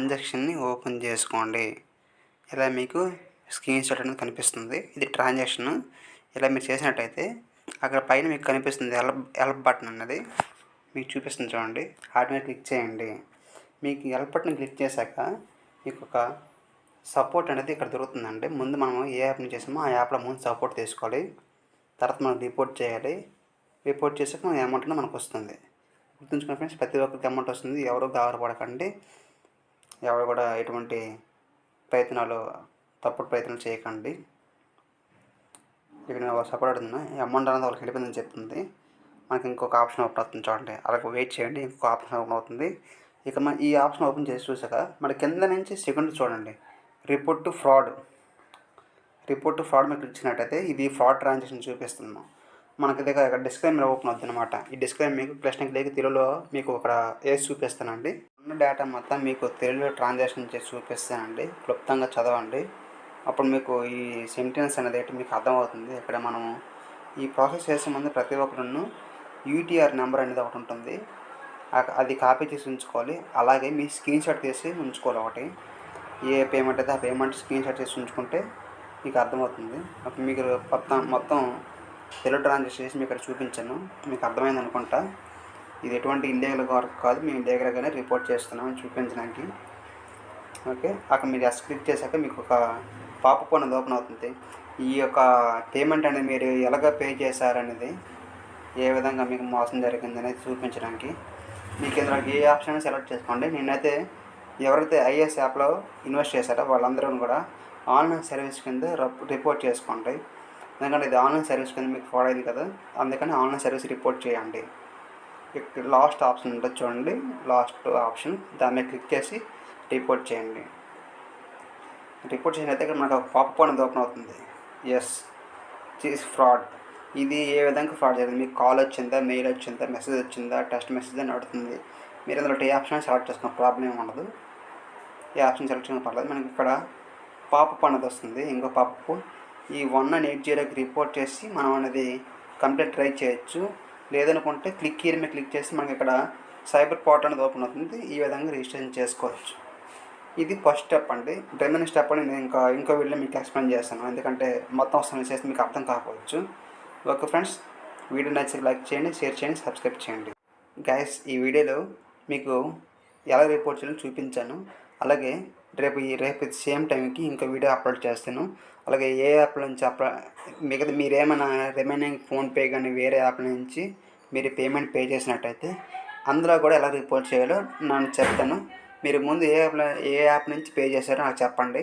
ట్రాన్సాక్షన్ని open చేసుకోండి. ఇలా మీకు స్క్రీన్ షాట్ అనేది కనిపిస్తుంది. ఇది ట్రాన్సాక్షన్. ఇలా మీరు చేసినట్టయితే అక్కడ పైన మీకు కనిపిస్తుంది హెల్ప్ బటన్ అన్నది మీకు చూపిస్తుంది చూడండి. వాటి మీద క్లిక్ చేయండి. మీకు హెల్ప్ బటన్ క్లిక్ చేశాక మీకు ఒక సపోర్ట్ అనేది ఇక్కడ దొరుకుతుందండి. ముందు మనం ఏ యాప్ని చేసామో ఆ యాప్లో ముందు సపోర్ట్ తీసుకోవాలి. తర్వాత మనం రిపోర్ట్ చేయాలి. రిపోర్ట్ చేసాక మన అమౌంట్ అనేది మనకు వస్తుంది. గుర్తుంచుకోండి ఫ్రెండ్స్, ప్రతి ఒక్కరికి అమౌంట్ వస్తుంది. ఎవరు గాబరపడకండి. ఎవరు కూడా ఎటువంటి తప్పుడు ప్రయత్నాలు చేయకండి. ఇక్కడ నేను సపోర్ట్ అడుగుతున్నా, ఈ అమౌంట్ అనేది వాళ్ళకి వెళ్ళిపోయిందని చెప్తుంది. మనకి ఇంకొక ఆప్షన్ ఓపెన్ అవుతుంది చూడండి. అలాగే వెయిట్ చేయండి, ఇంకొక ఆప్షన్ ఓపెన్ అవుతుంది. ఇక మన ఈ ఆప్షన్ ఓపెన్ చేసి చూసాక మన కింద నుంచి సెకండ్ చూడండి, రిపోర్ట్ టు ఫ్రాడ్ మీకు ఇచ్చినట్టయితే ఇది ఫ్రాడ్ ట్రాన్సాక్షన్ చూపిస్తున్నాం. మనకి దగ్గర ఇక్కడ డిస్క్లైమర్ ఓపెన్ అవుతుంది అనమాట. ఈ డిస్క్లైమర్ మీకు ప్రశ్నకి లేక తెలుగులో మీకు ఒక వేసి చూపిస్తానండి. ఉన్న డేటా మొత్తం మీకు తెలుగులో ట్రాన్సాక్షన్ చేసి చూపిస్తానండి. క్లుప్తంగా చదవండి. అప్పుడు మీకు ఈ సెంటెన్స్ అనేది ఏంటి మీకు అర్థమవుతుంది. ఇక్కడ మనము ఈ ప్రాసెస్ చేసే ముందు ప్రతి ఒక్కరు యూటీఆర్ నెంబర్ అనేది ఒకటి ఉంటుంది. అది కాపీ చేసి ఉంచుకోవాలి. అలాగే మీ స్క్రీన్ షాట్ తీసి ఉంచుకోవాలి. ఒకటి ఏ పేమెంట్ అయితే ఆ పేమెంట్ స్క్రీన్ షాట్ చేసి ఉంచుకుంటే మీకు అర్థమవుతుంది. అప్పుడు మీకు మొత్తం తెలుగు ట్రాన్సాక్షన్ చేసి మీకు ఇక్కడ చూపించాను. మీకు అర్థమైంది అనుకుంటా. ఇది ఎటువంటి ఇల్లీగల్ వర్క్ కాదు, మేము ఇల్లీగల్గానే రిపోర్ట్ చేస్తున్నామని చూపించడానికి. ఓకే, అక్కడ మీరు క్లిక్ చేశాక మీకు ఒక పాపప్ అనేది ఓపెన్ అవుతుంది. ఈ యొక్క పేమెంట్ అనేది మీరు ఎలాగ పే చేశారనేది, ఏ విధంగా మీకు మోసం జరిగింది అనేది చూపించడానికి. మీకు ఇందులో ఏ ఆప్షన్ సెలెక్ట్ చేసుకోండి. నేనైతే ఎవరైతే ఐఏఎస్ యాప్లో ఇన్వెస్ట్ చేశారో వాళ్ళందరూ కూడా ఆన్లైన్ సర్వీస్ కింద రిపోర్ట్ చేసుకోండి. ఎందుకంటే ఇది ఆన్లైన్ సర్వీస్ కింద మీకు ఫ్రాడ్ అయింది కదా, అందుకని ఆన్లైన్ సర్వీస్ రిపోర్ట్ చేయండి. ఇక్కడ లాస్ట్ ఆప్షన్ ఉంటుంది చూడండి, లాస్ట్ ఆప్షన్, దాని మీద క్లిక్ చేసి రిపోర్ట్ చేయండి. రిపోర్ట్ చేసినైతే ఇక్కడ మనకు ఒక పాపప్ అనేది ఓపెన్ అవుతుంది. S is fraud. ఇది ఏ విధంగా ఫ్రాడ్ జరిగింది, మీకు కాల్ వచ్చిందా, మెయిల్ వచ్చిందా, మెసేజ్ వచ్చిందా, టెక్స్ట్ మెసేజ్ అని అడుగుతుంది. మీరు అందులో ఏ ఆప్షన్ సెలెక్ట్ చేసుకున్న ప్రాబ్లం ఏమి ఉండదు. ఏ ఆప్షన్ సెలెక్ట్ చేసుకున్న పర్లేదు. మనకి ఇక్కడ పాపప్ అనేది వస్తుంది. ఇంకో పాపప్, ఈ 1980కి రిపోర్ట్ చేసి మనం అనేది కంప్లీట్ ట్రై చేయొచ్చు. లేదనుకుంటే క్లిక్ హియర్ మీద క్లిక్ చేసి మనకి ఇక్కడ సైబర్ పోర్టల్ అనేది ఓపెన్ అవుతుంది. ఈ విధంగా రిజిస్ట్రేషన్ చేసుకోవచ్చు. ఇది ఫస్ట్ స్టెప్ అండి. రిమైనింగ్ స్టెప్ అని నేను ఇంకో వీడియోలో మీకు ఎక్స్ప్లెయిన్ చేస్తాను. ఎందుకంటే మొత్తం సమస్య చేస్తే మీకు అర్థం కాకపోవచ్చు. ఓకే ఫ్రెండ్స్, వీడియో నచ్చితే లైక్ చేయండి, షేర్ చేయండి, సబ్స్క్రైబ్ చేయండి. గైస్, ఈ వీడియోలో మీకు ఎలా రిపోర్ట్ చేయాలో చూపించాను. అలాగే రేపు సేమ్ టైంకి ఇంకో వీడియో అప్లోడ్ చేస్తాను. అలాగే ఏ యాప్ నుంచి మిగతా మీరేమైనా రిమైనింగ్ ఫోన్పే కానీ వేరే యాప్ నుంచి మీరు పేమెంట్ పే చేసినట్టయితే అందులో కూడా ఎలా రిపోర్ట్ చేయాలో నేను చెప్తాను. మీరు ముందు ఏ యాప్ నుంచి పే చేశారో నాకు చెప్పండి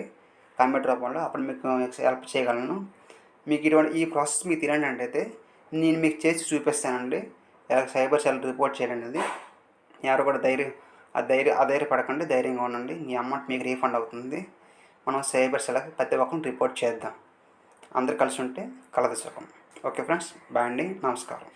కామెంట్ రూపంలో, అప్పుడు మీకు హెల్ప్ చేయగలను. మీకు ఈ ప్రాసెస్ మీకు తెలియనట్టయితే నేను మీకు చేసి చూపిస్తానండి ఎలా సైబర్ సెల్ రిపోర్ట్ చేయాలనేది. ఎవరు కూడా ధైర్యపడకండి, ధైర్యంగా ఉండండి. మీ అమౌంట్ మీకు రీఫండ్ అవుతుంది. మనం సైబర్ సెల్కి ప్రతి ఒక్కరిని రిపోర్ట్ చేద్దాం. అందరు కలిసి ఉంటే కలదు సుఖం. ఓకే ఫ్రెండ్స్, బాయ్ అండి, నమస్కారం.